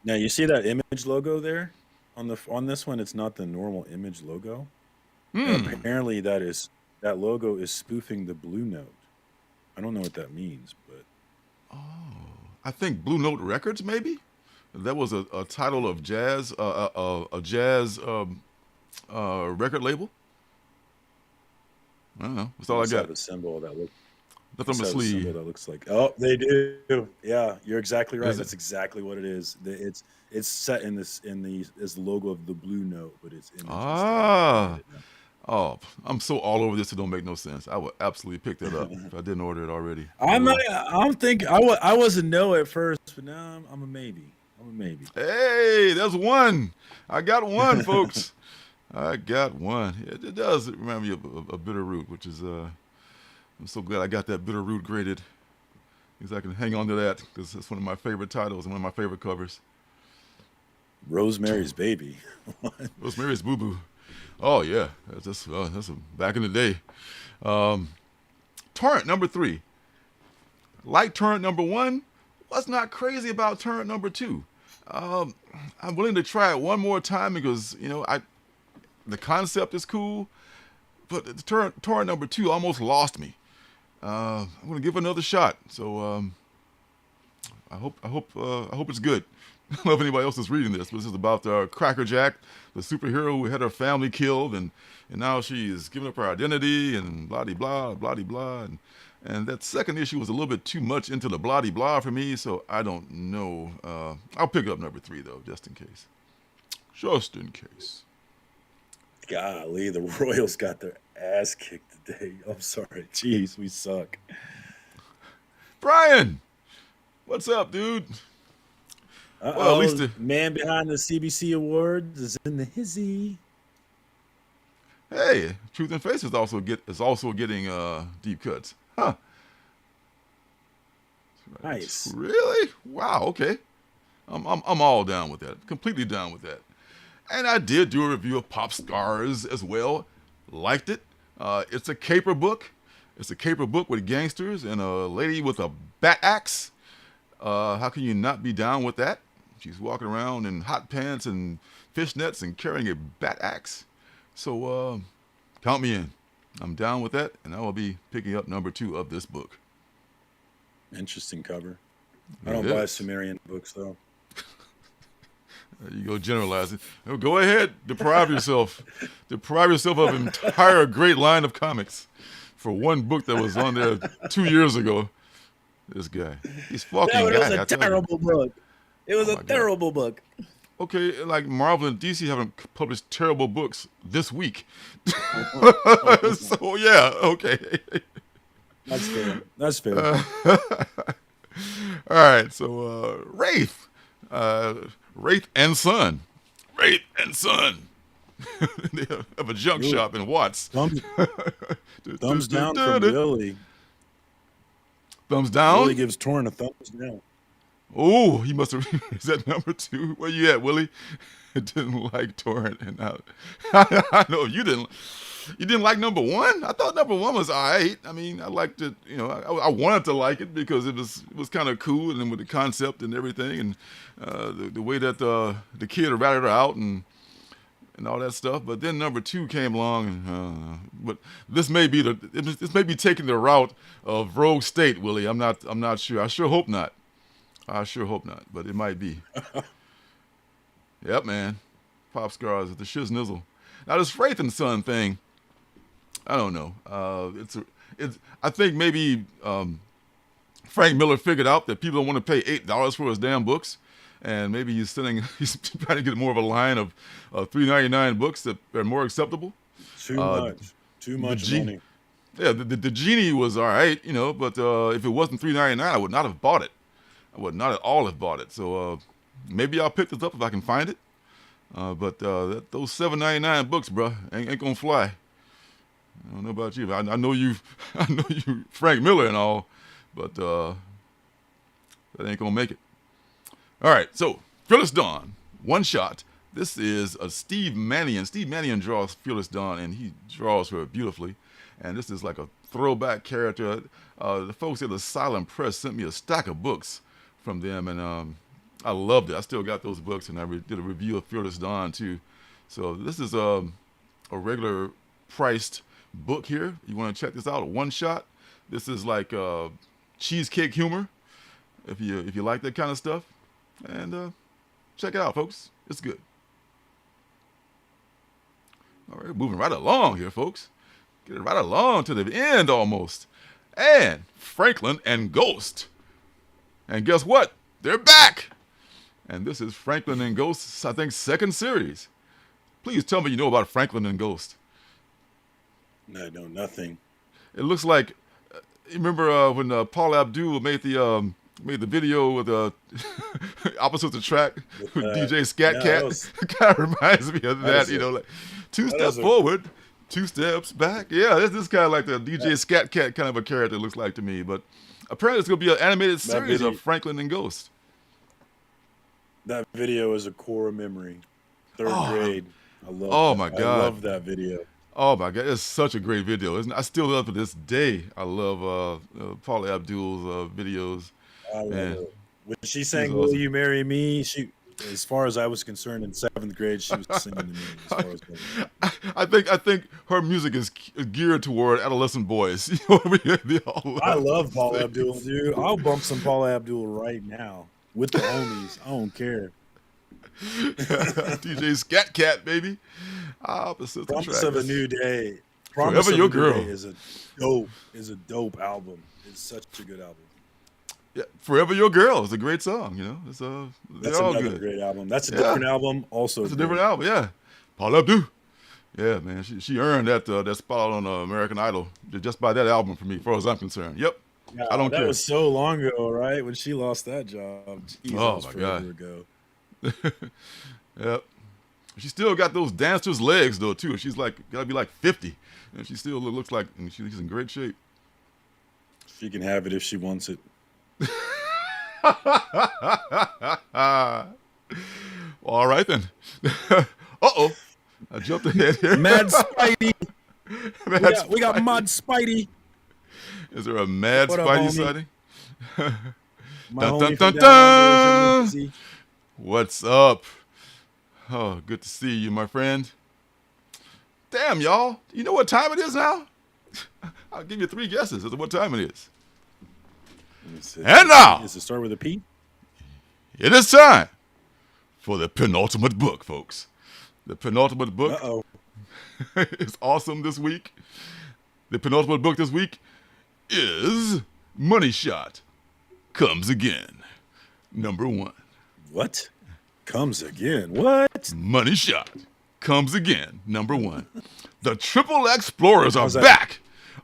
Now you see that Image logo there on this one. It's not the normal Image logo. Apparently, that logo is spoofing the Blue Note. I don't know what that means, but I think Blue Note Records maybe. That was a title of jazz, a jazz record label. I don't know. That's all I got. The symbol that looks. That's on the sleeve. That looks like. Oh, they do. Yeah, you're exactly right. That's exactly what it is. It's set in this logo of the Blue Note, but it's in. Oh, I'm so all over this. It don't make no sense. I would absolutely pick that up if I didn't order it already. I was a no at first, but now I'm a maybe. Hey, there's one. I got one, folks. I got one. It does remind me of a Bitter Root, which is I'm so glad I got that Bitter Root graded, because I can hang on to that, because it's one of my favorite titles and one of my favorite covers. Rosemary's Baby. Rosemary's Boo Boo. Oh yeah, that's back in the day. Torrent #3. Like Torrent #1, was not crazy about Torrent #2. I'm willing to try it one more time because the concept is cool, but the Torrent #2 almost lost me. I'm gonna give it another shot. So I hope it's good. I don't know if anybody else is reading this, but this is about Cracker Jack, the superhero who had her family killed, and now she's giving up her identity and blah-de-blah, blah-de-blah. And that second issue was a little bit too much into the blah-de-blah for me, so I don't know. I'll pick up #3, though, just in case. Just in case. Golly, the Royals got their ass kicked today. I'm sorry. Jeez, we suck. Brian, what's up, dude? Well, at least the man behind the CBC Awards is in the hizzy. Hey, Truth and Face is also getting deep cuts. Huh. Nice. Really? Wow, okay. I'm all down with that. Completely down with that. And I did do a review of Pop Scars as well. Liked it. It's a caper book. It's a caper book with gangsters and a lady with a bat axe. How can you not be down with that? She's walking around in hot pants and fishnets and carrying a bat axe. So count me in. I'm down with that, and I will be picking up number 2 of this book. Interesting cover. I don't buy Sumerian books, though. There you go, generalizing. Oh, go ahead, deprive yourself. Deprive yourself of an entire great line of comics for one book that was on there 2 years ago. This guy. He's fucking It was guy. a terrible book. It was a terrible book. Okay, like Marvel and DC haven't published terrible books this week. So, yeah, okay. That's fair. That's fair. All right, so Wraith. Wraith and Son. Wraith and Son. They have a junk shop in Watts. Thumbs down from Billy. Thumbs down? Willie gives Torrent a thumbs down. Oh, he must have. Is that number 2? Where you at, Willie? Didn't like Torrent, and I know you didn't. You didn't like number 1? I thought number 1 was all right. I mean, I liked it. You know, I wanted to like it because it was kind of cool, and then with the concept and everything, and the way that the kid ratted her out and all that stuff. But then number 2 came along, and but this may be taking the route of Rogue State, Willie. I'm not sure. I sure hope not. But it might be. Yep, man. Pop scars at the shizznizzle. Now this Wraith and Son thing, I don't know. I think maybe Frank Miller figured out that people don't want to pay $8 for his damn books, and maybe he's trying to get more of a line of $3.99 books that are more acceptable. Too much money. Yeah, the Genie was all right, you know, but if it wasn't $3.99, I would not have bought it. I would not at all have bought it. So maybe I'll pick this up if I can find it. But those $7.99 books, bro, ain't gonna fly. I don't know about you, but I know you Frank Miller and all, but that ain't gonna make it. All right, so Fearless Dawn, one shot. This is a Steve Mannion. Steve Mannion draws Fearless Dawn, and he draws her beautifully. And this is like a throwback character. The folks at the Silent Press sent me a stack of books from them, and I loved it. I still got those books, and I did a review of Fearless Dawn too. So this is a regular priced book here. You want to check this out? A one shot. This is like cheesecake humor, if you like that kind of stuff. And check it out, folks. It's good. All right, moving right along here, folks. Getting right along to the end almost. And Franklin and Ghost. And guess what? They're back. And this is Franklin and Ghost's, I think, second series. Please tell me you know about Franklin and Ghost. I know nothing. It looks like, you remember when Paul Abdul made the video with Opposites Attract with DJ Scat Cat? It kind of reminds me of that, you know, like 2 steps forward, 2 steps back. Yeah, this is kind of like the DJ Scat Cat kind of a character, it looks like to me. But apparently it's going to be an animated series of Franklin and Ghost. That video is a core memory. 3rd grade. I love my God. I love that video. Oh my God, it's such a great video. I still love it to this day. I love Paula Abdul's videos. I love it. When she sang awesome. Will You Marry Me, she, as far as I was concerned in 7th grade, she was singing to me. As far as I think her music is geared toward adolescent boys. You know what I mean? I love Paula Abdul, dude. I'll bump some Paula Abdul right now with the homies. I don't care. DJ Scat Cat, baby. Opposites Promise of a New Day. Promise Forever Your Girl is a dope album. It's such a good album. Yeah, Forever Your Girl is a great song. You know, that's all another good. Great album. That's a different album. Also, it's a different album. Yeah, Paula Abdul. Yeah, man, she earned that spot on American Idol just by that album for me, as far as I'm concerned. Yep. Yeah, I don't care. That was so long ago, right? When she lost that job. Jesus, oh my God. Ago. Yep. She still got those dancer's legs though too. She's like gotta be like 50, and she still looks like she's in great shape. She can have it if she wants it. All right then. Uh-oh. I jumped ahead here. Mad Spidey. we got Mad Spidey. Is there a Mad what Spidey up, sighting? My dun, dun, dun, dun. What's up? Oh, good to see you, my friend. Damn, y'all. You know what time it is now? I'll give you 3 guesses as to what time it is. And now, Does it start with a P? it is time for the penultimate book, folks. The penultimate book Uh-oh. is awesome this week. The penultimate book this week is Money Shot Comes Again, number 1. What? Comes again. What? Money Shot Comes Again, number 1. The Triple Explorers are How's that? back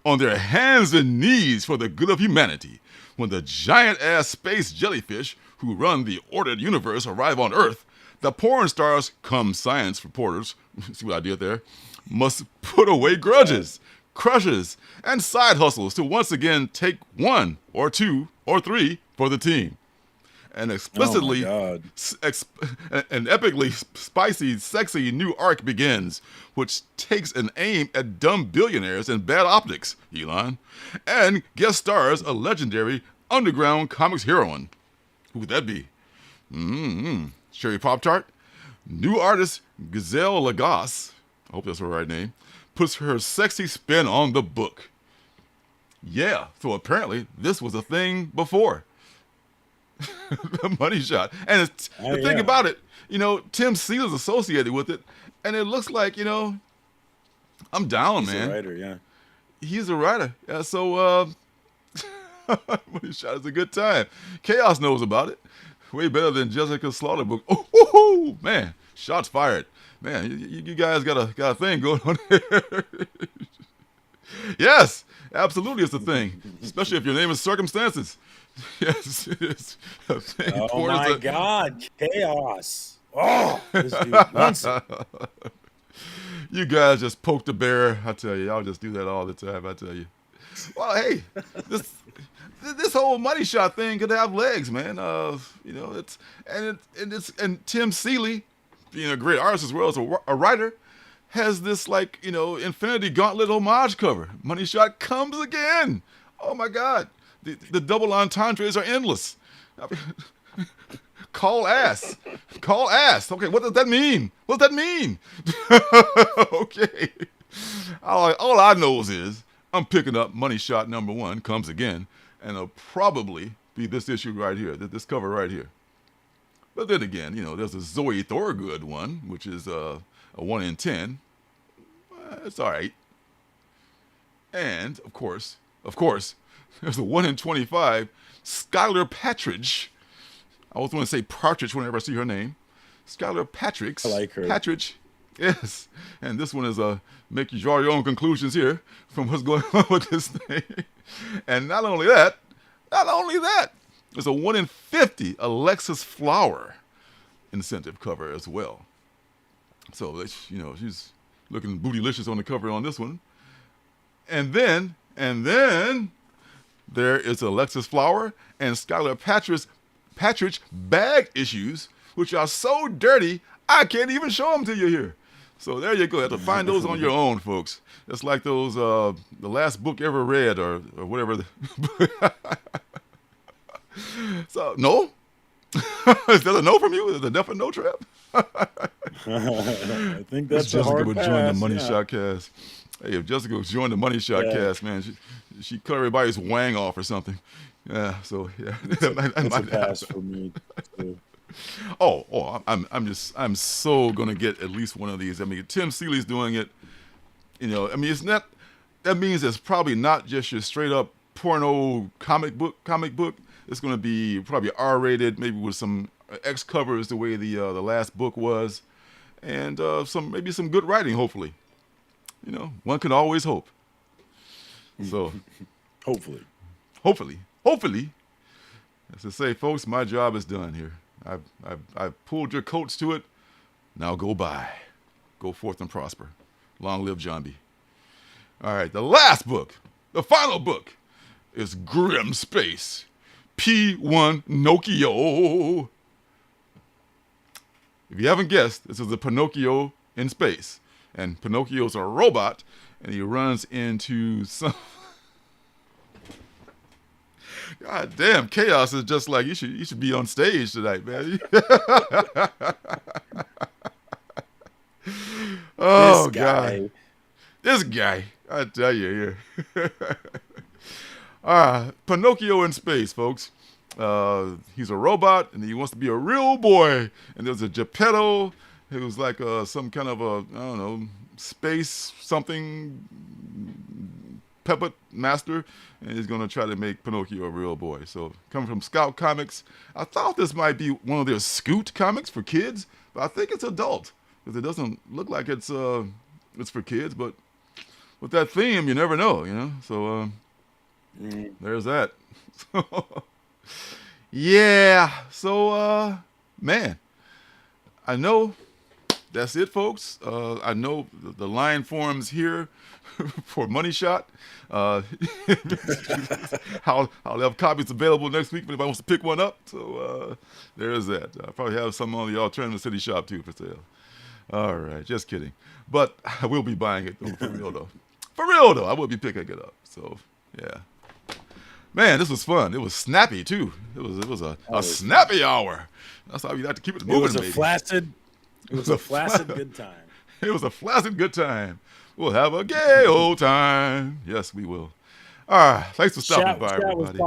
on their hands and knees for the good of humanity when the giant-ass space jellyfish who run the ordered universe arrive on Earth. The porn stars, come science reporters, see what I did there, must put away grudges, crushes, and side hustles to once again take 1 or 2 or 3 for the team. An explicitly, God. an epically spicy, sexy new arc begins, which takes an aim at dumb billionaires and bad optics, Elon, and guest stars a legendary underground comics heroine. Who would that be? Cherry Pop-Tart? New artist Gazelle Lagos, I hope that's her right name, puts her sexy spin on the book. Yeah, so apparently this was a thing before. The Money Shot. And the thing about it, Tim Seeley's associated with it, and it looks like, I'm down, He's man. a writer, yeah. He's a writer. Yeah, so Money Shot is a good time. Chaos knows about it. Way better than Jessica Slaughter book. Oh, man. Shots fired. Man, you guys got a thing going on here. Yes, absolutely it's a thing. Especially if your name is Circumstances. Yes, it is a thing. Oh, my God. Chaos. Oh, this dude wants it. You guys just poke the bear. I tell you, y'all just do that all the time. I tell you. Well, hey, this whole Money Shot thing could have legs, man. And Tim Seeley, being a great artist as well as a writer, has this Infinity Gauntlet homage cover. Money Shot comes again. Oh my God, the double entendres are endless. Call ass. Okay, what does that mean? Okay. All I know is I'm picking up Money Shot number 1 comes again, and it'll probably be this issue right here, this cover right here. But then again, there's a Zoe Thorogood one, which is a 1 in 10. It's all right. And of course, there's a 1 in 25 Skylar Patridge. I always want to say Partridge whenever I see her name. Skylar Patridge. I like her. Patridge. Yes. And this one is make you draw your own conclusions here from what's going on with this thing. And not only that, there's a 1 in 50 Alexis Flower incentive cover as well. So she's looking bootylicious on the cover on this one. And then there is Alexis Flower and Skylar Patridge bag issues, which are so dirty I can't even show them to you here. So there you go. You have to find those on your own, folks. It's like those the last book ever read or whatever. So no. Is that a no from you? Is it a definite no, Trap? I think that's a Jessica hard would pass. join the Money Yeah. Shot cast. Hey, if Jessica would join the Money Shot cast, man, she cut everybody's wang off or something. Yeah, so yeah, It's a pass for me. Too. I'm so gonna get at least one of these. I mean, Tim Seeley's doing it. It's not. That means it's probably not just your straight up porno comic book. It's gonna be probably R-rated, maybe with some X covers the way the last book was, and maybe some good writing. Hopefully, one can always hope. So, Hopefully. As I say, folks, my job is done here. I've pulled your coats to it. Now go forth and prosper. Long live John B. All right, the final book is Grim Space P1 Pinocchio. If you haven't guessed, this is a Pinocchio in space, and Pinocchio's a robot, and he runs into some. God damn, Chaos is just like you should be on stage tonight, man. Oh God, this guy, I tell you here. Pinocchio in space, folks. He's a robot and he wants to be a real boy. And there's a Geppetto who's like some kind of a, I don't know, space something puppet master, and he's going to try to make Pinocchio a real boy. So coming from Scout Comics, I thought this might be one of their Scoot comics for kids, but I think it's adult because it doesn't look like it's for kids. But with that theme, you never know, you know. So there's that. Yeah. So man, I know that's it, folks. I know the line forms here for Money Shot. I'll have copies available next week if anybody wants to pick one up. So there's that. I'll probably have some on the Alternative City Shop too for sale. All right, just kidding. But I will be buying it though, for real though. For real though, I will be picking it up. So yeah. Man, this was fun. It was snappy too. It was a snappy hour. That's how you like to keep it moving. It was a flaccid good time. It was a flaccid good time. We'll have a gay old time. Yes, we will. All right. Thanks for stopping by, everybody.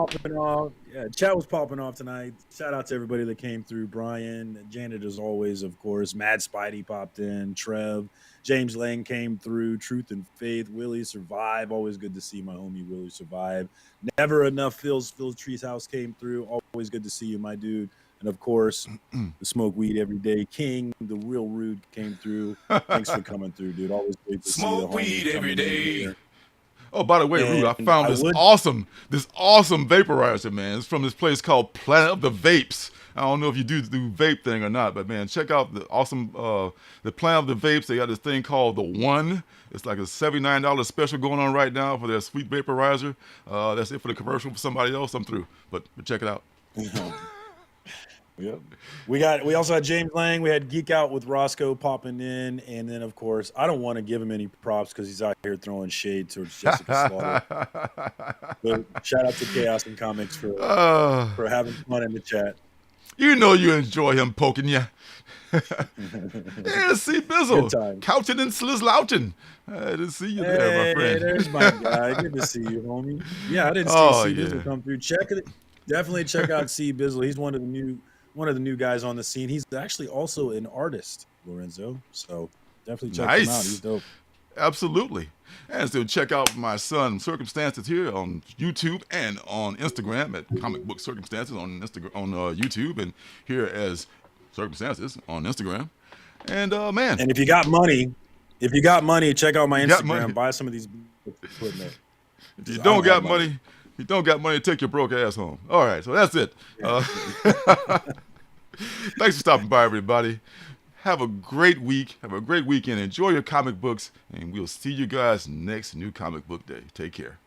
Chat was popping off tonight. Shout out to everybody that came through. Brian, Janet, as always, of course. Mad Spidey popped in. Trev, James Lang came through. Truth and Faith. Willie Survive. Always good to see my homie Willie Survive. Never Enough. Phil's Treehouse came through. Always good to see you, my dude. And of course, the Smoke Weed Every Day King, the Real Rude came through. Thanks for coming through, dude. Always great to see you. Smoke weed every day. Oh, by the way, Rude, I found this awesome vaporizer, man. It's from this place called Planet of the Vapes. I don't know if you do the vape thing or not, but man, check out the awesome the Planet of the Vapes. They got this thing called the One. It's like a $79 special going on right now for their sweet vaporizer. That's it for the commercial for somebody else. I'm through, but check it out. Yep. We also had James Lang. We had Geek Out with Roscoe popping in, and then of course I don't want to give him any props because he's out here throwing shade towards Jessica Slaughter. But shout out to Chaos and Comics for having fun in the chat. You know you enjoy him poking you. Yeah, see Bizzle couching and slouching. I didn't see you there, my friend. There's my guy. Good to see you, homie. Yeah, I didn't see Bizzle come through. Definitely check out C Bizzle. He's one of the new guys on the scene. He's actually also an artist, Lorenzo. So definitely check him out. He's dope. Absolutely. And so check out my son Circumstances here on YouTube and on Instagram at Comic Book Circumstances on YouTube, and here as Circumstances on Instagram. And man. And if you got money, check out my Instagram. Buy some of these books. If you don't got money, take your broke ass home. All right, so that's it. Thanks for stopping by, everybody. Have a great week. Have a great weekend. Enjoy your comic books, and we'll see you guys next New Comic Book Day. Take care.